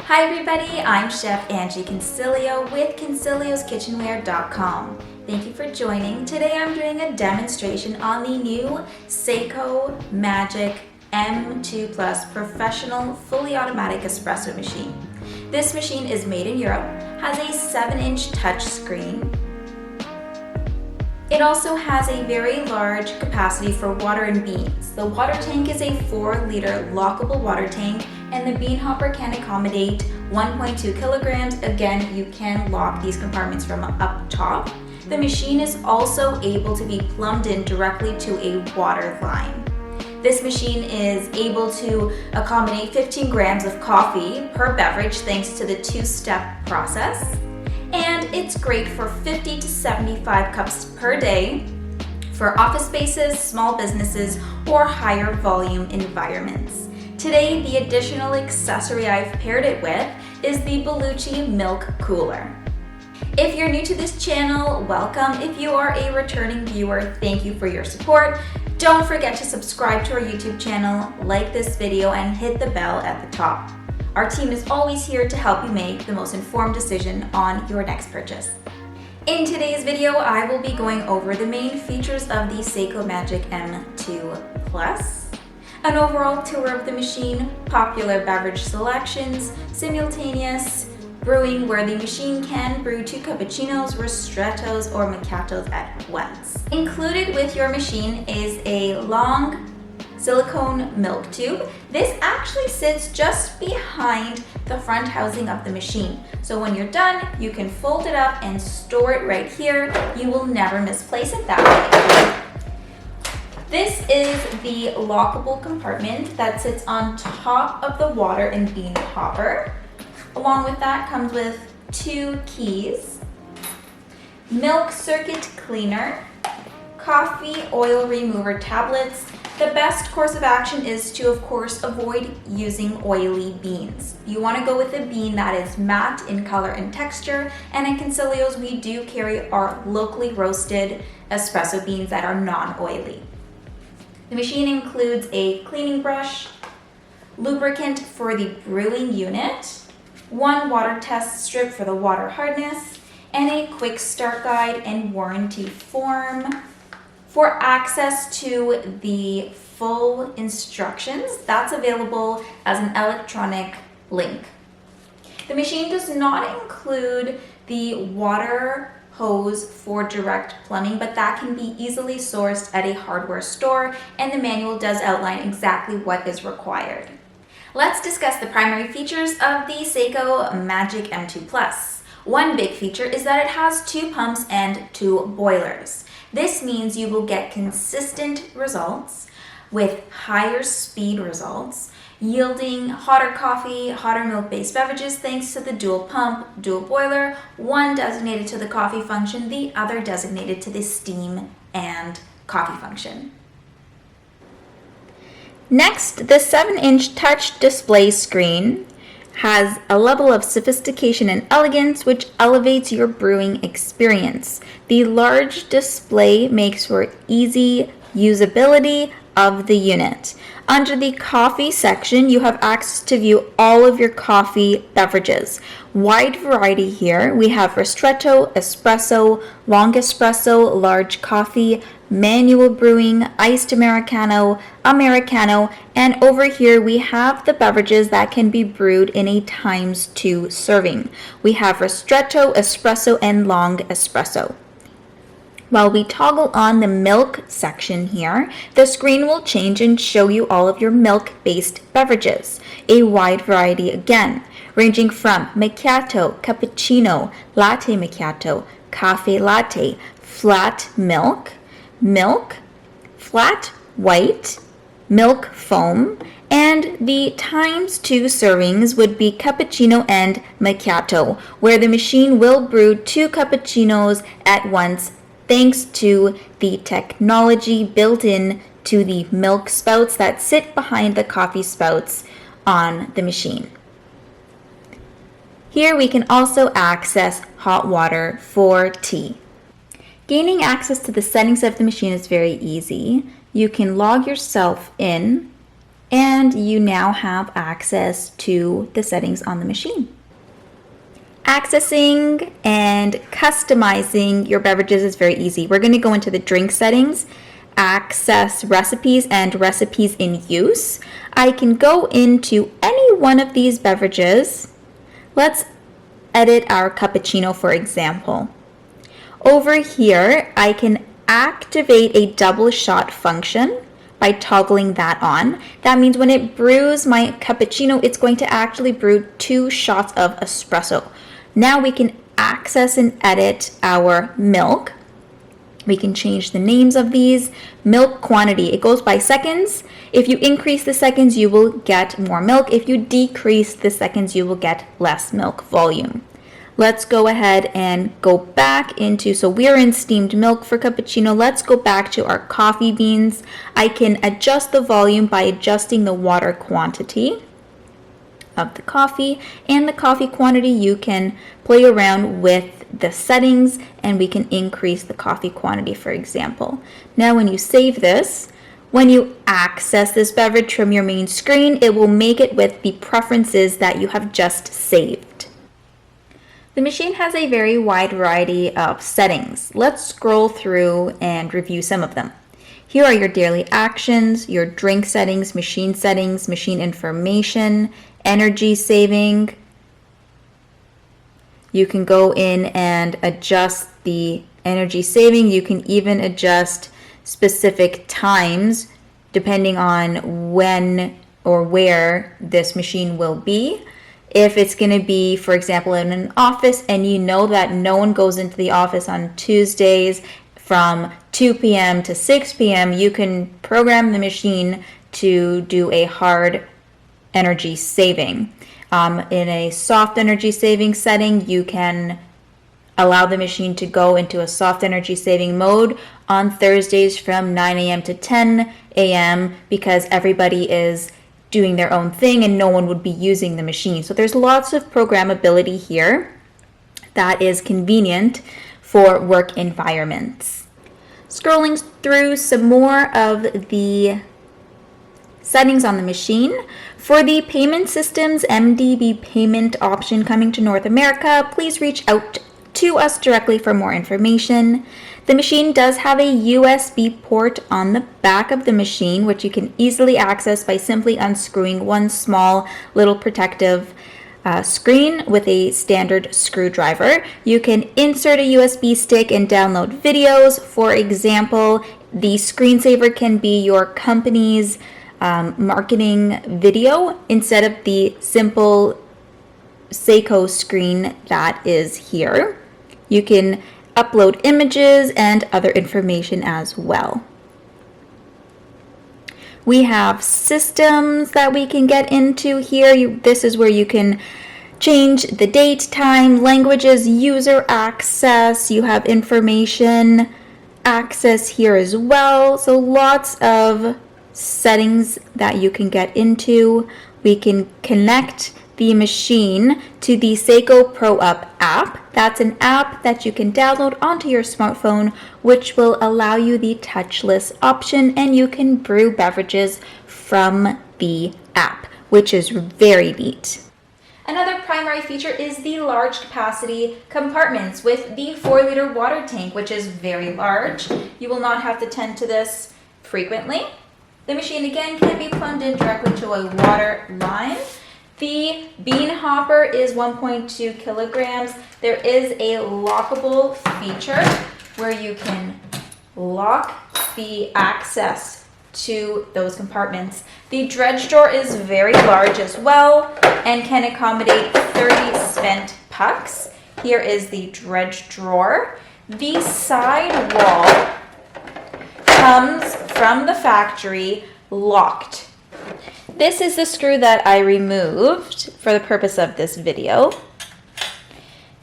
Hi everybody, I'm Chef Angie Consiglio with Consiglioskitchenware.com. Thank you for joining. Today I'm doing a demonstration on the new Saeco Magic M2 Plus professional fully automatic espresso machine. This machine is made in Europe, has a 7-inch touch screen. It also has a very large capacity for water and beans. The water tank is a 4-liter lockable water tank, and the bean hopper can accommodate 1.2 kilograms. Again, you can lock these compartments from up top. The machine is also able to be plumbed in directly to a water line. This machine is able to accommodate 15 grams of coffee per beverage thanks to the 2-step process. And it's great for 50 to 75 cups per day for office spaces, small businesses, or higher volume environments. Today, the additional accessory I've paired it with is the Bellucci Milk Cooler. If you're new to this channel, welcome. If you are a returning viewer, thank you for your support. Don't forget to subscribe to our YouTube channel, like this video, and hit the bell at the top. Our team is always here to help you make the most informed decision on your next purchase. In today's video, I will be going over the main features of the Saeco Magic M2 Plus, an overall tour of the machine, popular beverage selections, simultaneous brewing where the machine can brew 2 cappuccinos, ristrettos, or macchiatos at once. Included with your machine is a long silicone milk tube. This actually sits just behind the front housing of the machine. So when you're done, you can fold it up and store it right here. You will never misplace it that way. This is the lockable compartment that sits on top of the water and bean hopper. Along with that comes with 2 keys, milk circuit cleaner, coffee oil remover tablets. The best course of action is to, of course, avoid using oily beans. You want to go with a bean that is matte in color and texture, and at Consiglio's we do carry our locally roasted espresso beans that are non-oily. The machine includes a cleaning brush, lubricant for the brewing unit, 1 water test strip for the water hardness, and a quick start guide and warranty form. For access to the full instructions, that's available as an electronic link. The machine does not include the water hose for direct plumbing, but that can be easily sourced at a hardware store, and the manual does outline exactly what is required. Let's discuss the primary features of the Saeco Magic M2 Plus. One big feature is that it has 2 pumps and 2 boilers. This means you will get consistent results with higher speed results, yielding hotter coffee, hotter milk-based beverages thanks to the dual pump, dual boiler, one designated to the coffee function, the other designated to the steam and coffee function. Next, the 7-inch touch display screen has a level of sophistication and elegance which elevates your brewing experience. The large display makes for easy usability of the unit. Under the coffee section, you have access to view all of your coffee beverages. Wide variety here. We have ristretto, espresso, long espresso, large coffee, manual brewing, iced Americano, and over here we have the beverages that can be brewed in a ×2 serving. We have ristretto, espresso, and long espresso. While we toggle on the milk section here, the screen will change and show you all of your milk-based beverages. A wide variety again, ranging from macchiato, cappuccino, latte macchiato, cafe latte, flat milk, flat white, milk foam, and the ×2 servings would be cappuccino and macchiato, where the machine will brew 2 cappuccinos at once thanks to the technology built in to the milk spouts that sit behind the coffee spouts on the machine. Here we can also access hot water for tea. Gaining access to the settings of the machine is very easy. You can log yourself in and you now have access to the settings on the machine. Accessing and customizing your beverages is very easy. We're going to go into the drink settings, access recipes and recipes in use. I can go into any one of these beverages. Let's edit our cappuccino, for example. Over here, I can activate a double shot function by toggling that on. That means when it brews my cappuccino, it's going to actually brew 2 shots of espresso. Now we can access and edit our milk. We can change the names of these. Milk quantity, it goes by seconds. If you increase the seconds, you will get more milk. If you decrease the seconds, you will get less milk volume. Let's go ahead and go back into, so we're in steamed milk for cappuccino. Let's go back to our coffee beans. I can adjust the volume by adjusting the water quantity of the coffee and the coffee quantity. You can play around with the settings and we can increase the coffee quantity, for example. Now when you save this, when you access this beverage from your main screen, it will make it with the preferences that you have just saved. The machine has a very wide variety of settings. Let's scroll through and review some of them. Here are your daily actions, your drink settings, machine information, energy saving. You can go in and adjust the energy saving. You can even adjust specific times depending on when or where this machine will be. If it's going to be, for example, in an office and you know that no one goes into the office on Tuesdays from 2 p.m. to 6 p.m., you can program the machine to do a hard energy saving. In a soft energy saving setting, you can allow the machine to go into a soft energy saving mode on Thursdays from 9 a.m. to 10 a.m. because everybody is doing their own thing and no one would be using the machine. So there's lots of programmability here that is convenient for work environments. Scrolling through some more of the settings on the machine. For the payment systems MDB payment option coming to North America, please reach out to us directly for more information. The machine does have a USB port on the back of the machine, which you can easily access by simply unscrewing one small little protective screen with a standard screwdriver. You can insert a USB stick and download videos. For example, the screensaver can be your company's marketing video instead of the simple Saeco screen that is here. You can upload images and other information as well. We have systems that we can get into here. This is where you can change the date, time, languages, user access. You have information access here as well. So lots of settings that you can get into. We can connect the machine to the Saeco Pro Up app. That's an app that you can download onto your smartphone, which will allow you the touchless option, and you can brew beverages from the app, which is very neat. Another primary feature is the large capacity compartments with the 4-liter water tank, which is very large. You will not have to tend to this frequently. The machine again can be plumbed in directly to a water line. The bean hopper is 1.2 kilograms. There is a lockable feature where you can lock the access to those compartments. The dredge drawer is very large as well and can accommodate 30 spent pucks. Here is the dredge drawer. The side wall comes from the factory locked. This is the screw that I removed for the purpose of this video.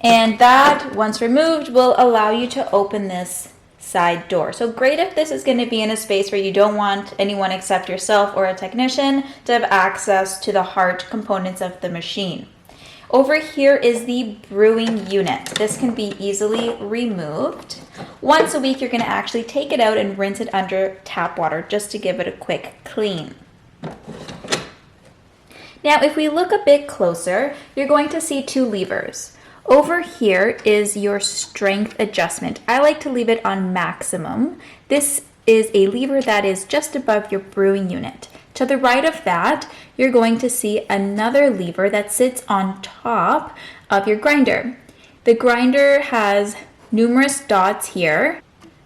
And that, once removed, will allow you to open this side door. So great if this is going to be in a space where you don't want anyone except yourself or a technician to have access to the hard components of the machine. Over here is the brewing unit. This can be easily removed. Once a week, you're going to actually take it out and rinse it under tap water just to give it a quick clean. Now, if we look a bit closer, you're going to see two levers. Over here is your strength adjustment. I like to leave it on maximum. This is a lever that is just above your brewing unit. To the right of that, you're going to see another lever that sits on top of your grinder. The grinder has numerous dots here.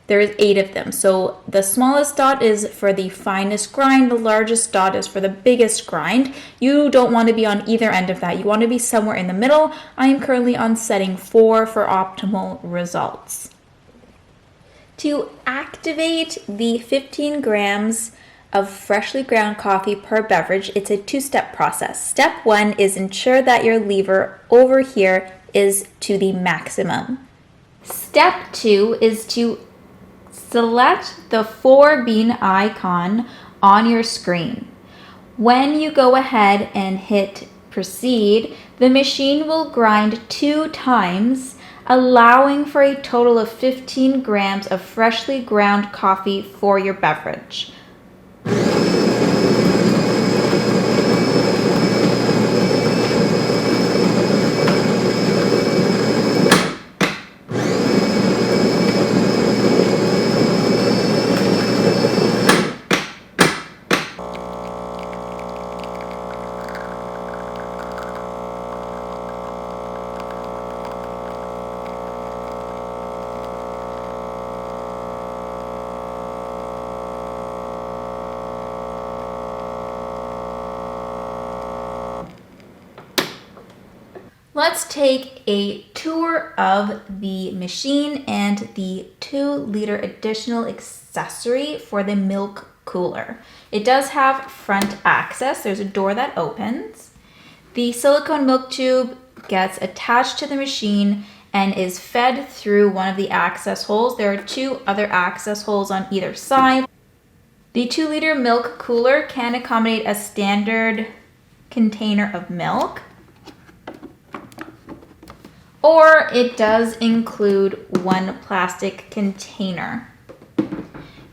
There's 8 of them. So the smallest dot is for the finest grind. The largest dot is for the biggest grind. You don't want to be on either end of that. You want to be somewhere in the middle. I am currently on setting 4 for optimal results. To activate the 15 grams of freshly ground coffee per beverage, it's a 2-step process. Step 1 is ensure that your lever over here is to the maximum. Step 2 is to select the 4 bean icon on your screen. When you go ahead and hit proceed, the machine will grind 2 times, allowing for a total of 15 grams of freshly ground coffee for your beverage. Let's take a tour of the machine and the 2-liter additional accessory for the milk cooler. It does have front access. There's a door that opens. The silicone milk tube gets attached to the machine and is fed through one of the access holes. There are 2 other access holes on either side. The 2-liter milk cooler can accommodate a standard container of milk, or it does include 1 plastic container.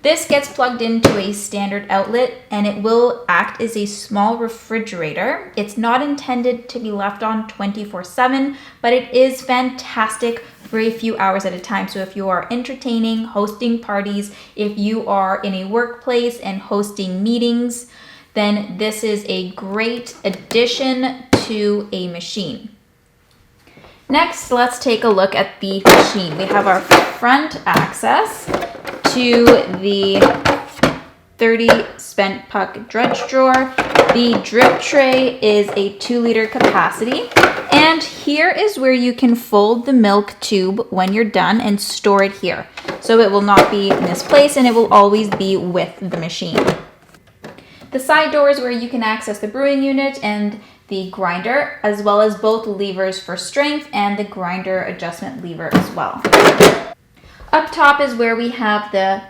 This gets plugged into a standard outlet and it will act as a small refrigerator. It's not intended to be left on 24/7, but it is fantastic for a few hours at a time. So if you are entertaining, hosting parties, if you are in a workplace and hosting meetings, then this is a great addition to a machine. Next, let's take a look at the machine. We have our front access to the 30 spent puck dredge drawer. The drip tray is a 2-liter capacity. And here is where you can fold the milk tube when you're done and store it here. So it will not be misplaced and it will always be with the machine. The side door is where you can access the brewing unit and the grinder, as well as both levers for strength and the grinder adjustment lever as well. Up top is where we have the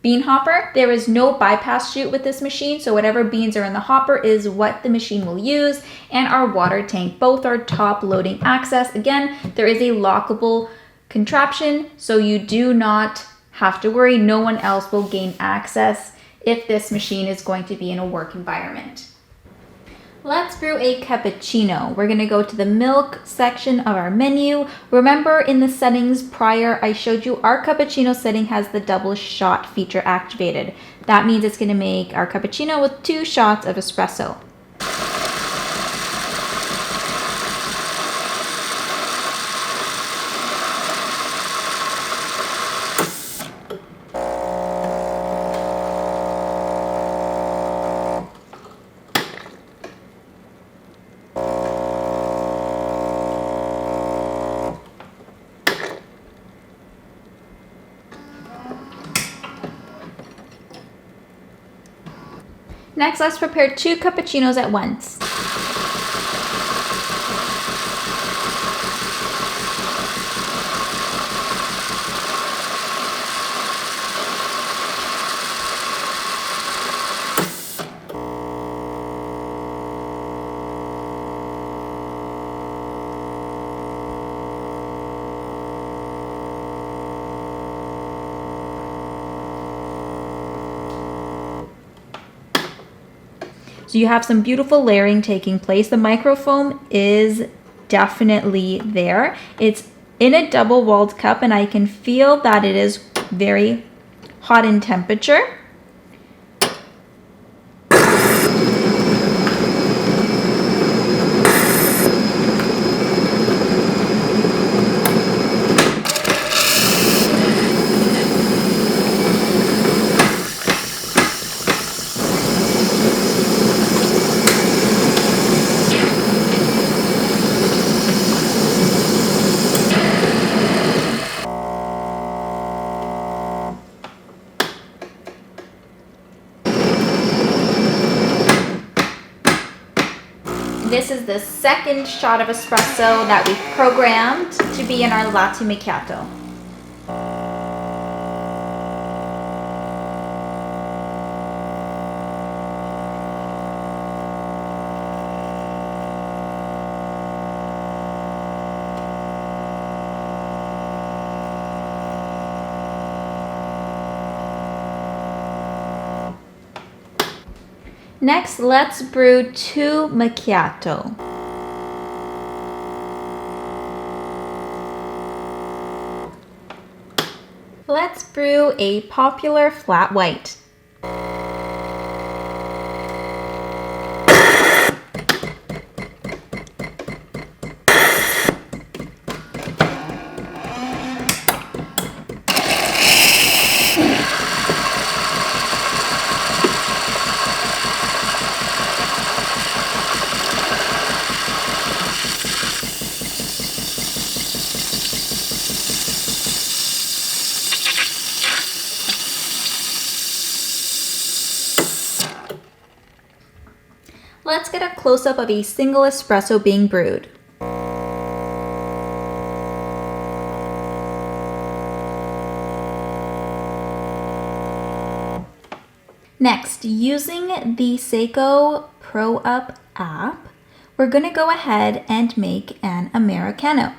bean hopper. There is no bypass chute with this machine, so whatever beans are in the hopper is what the machine will use, and our water tank. Both are top loading access. Again, there is a lockable contraption, so you do not have to worry. No one else will gain access if this machine is going to be in a work environment. Let's brew a cappuccino. We're gonna go to the milk section of our menu. Remember in the settings prior, I showed you our cappuccino setting has the double shot feature activated. That means it's gonna make our cappuccino with 2 shots of espresso. Next, let's prepare 2 cappuccinos at once. So you have some beautiful layering taking place. The microfoam is definitely there. It's in a double-walled cup, and I can feel that it is very hot in temperature. This is the second shot of espresso that we've programmed to be in our latte macchiato. Next, let's brew 2 macchiato. Let's brew a popular flat white. Let's get a close-up of a single espresso being brewed. Next, using the Saeco Pro Up app, we're going to go ahead and make an Americano.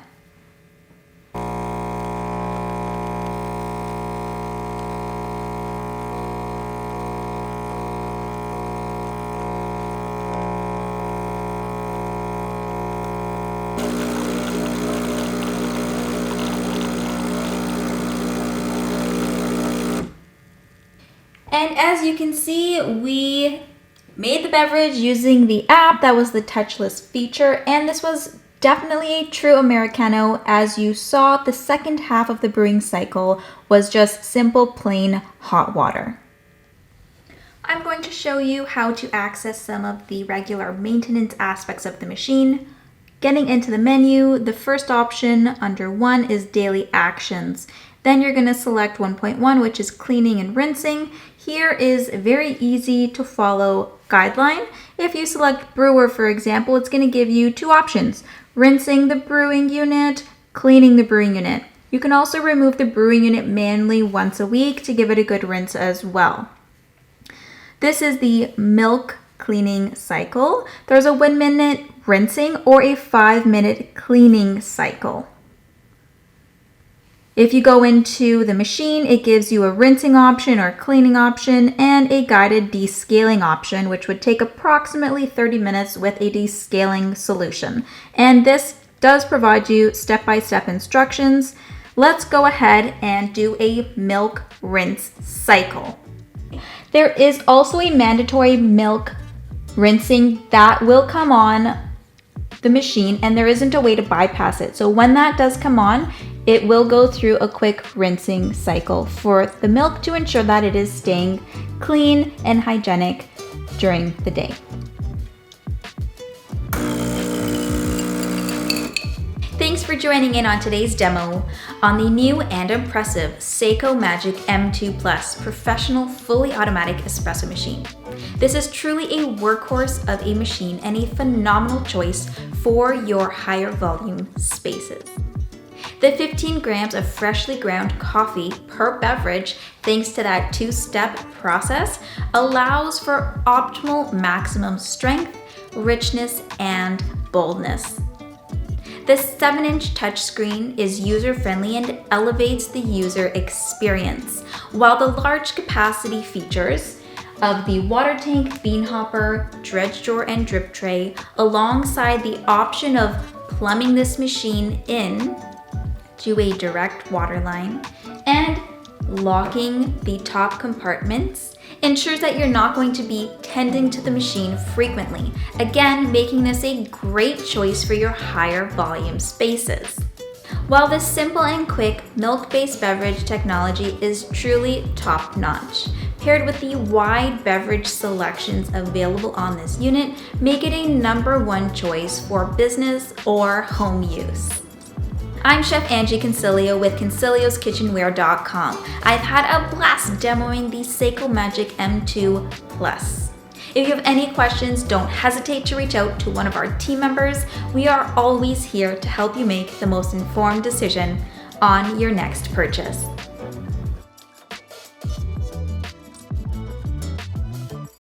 And as you can see, we made the beverage using the app. That was the touchless feature, and this was definitely a true Americano. As you saw, the second half of the brewing cycle was just simple, plain hot water. I'm going to show you how to access some of the regular maintenance aspects of the machine. Getting into the menu, the first option under 1 is daily actions. Then you're going to select 1.1, which is cleaning and rinsing. Here is a very easy to follow guideline. If you select brewer, for example, it's going to give you 2 options: rinsing the brewing unit, cleaning the brewing unit. You can also remove the brewing unit manually once a week to give it a good rinse as well. This is the milk cleaning cycle. There's a 1-minute rinsing or a 5-minute cleaning cycle. If you go into the machine, it gives you a rinsing option or cleaning option and a guided descaling option, which would take approximately 30 minutes with a descaling solution. And this does provide you step-by-step instructions. Let's go ahead and do a milk rinse cycle. There is also a mandatory milk rinsing that will come on the machine, and there isn't a way to bypass it. So when that does come on, it will go through a quick rinsing cycle for the milk to ensure that it is staying clean and hygienic during the day. Thanks for joining in on today's demo on the new and impressive Saeco Magic M2 Plus professional fully automatic espresso machine. This is truly a workhorse of a machine and a phenomenal choice for your higher volume spaces. The 15 grams of freshly ground coffee per beverage, thanks to that 2-step process, allows for optimal maximum strength, richness, and boldness. The 7-inch touchscreen is user-friendly and elevates the user experience, while the large capacity features of the water tank, bean hopper, dredge drawer, and drip tray, alongside the option of plumbing this machine in to a direct water line and locking the top compartments ensures that you're not going to be tending to the machine frequently, again making this a great choice for your higher volume spaces. While this simple and quick milk-based beverage technology is truly top-notch, paired with the wide beverage selections available on this unit, make it a #1 choice for business or home use. I'm Chef Angie Consiglio with Consiglioskitchenware.com. I've had a blast demoing the Saeco Magic M2 Plus. If you have any questions, don't hesitate to reach out to one of our team members. We are always here to help you make the most informed decision on your next purchase.